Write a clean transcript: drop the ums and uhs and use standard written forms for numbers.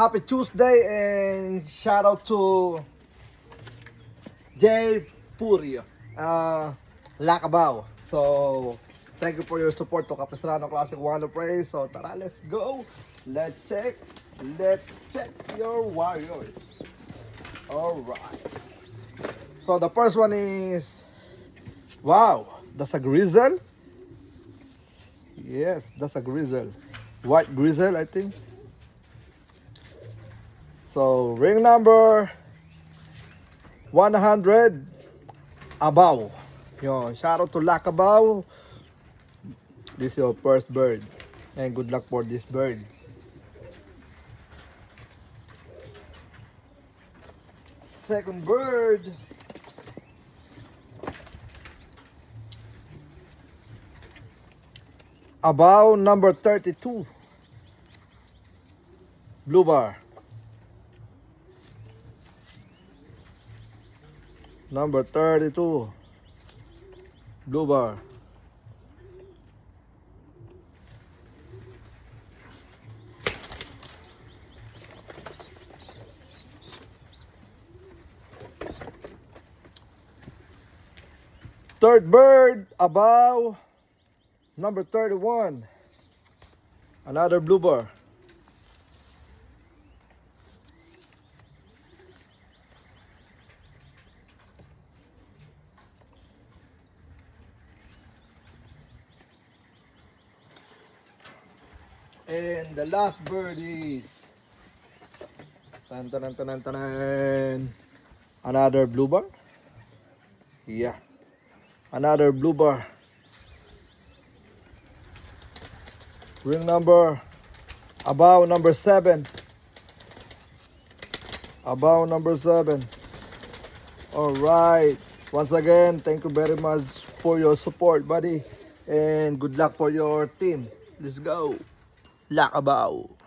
Happy Tuesday and shout out to Jay Purio, Lacabao. So, thank you for your support to Capistrano Classic Wonder Praise. So, tara, let's go. Let's check your Warriors. Alright. So, the first one is, wow, that's a Grizzle. Yes, that's a Grizzle. White Grizzle, I think. So, ring number 100, Abaw. Yo, shout out to Lacabao. This is your first bird. And good luck for this bird. Second bird. Abaw number 32. Blue bar. Number 32. Blue bar. Third bird, Abaw number 31. Another blue bar. And the last bird is another blue bar. Yeah, another blue bar. Ring number Abaw number 7. Abaw number 7. All right. Once again, thank you very much for your support, buddy, and good luck for your team. Let's go. Lacabao.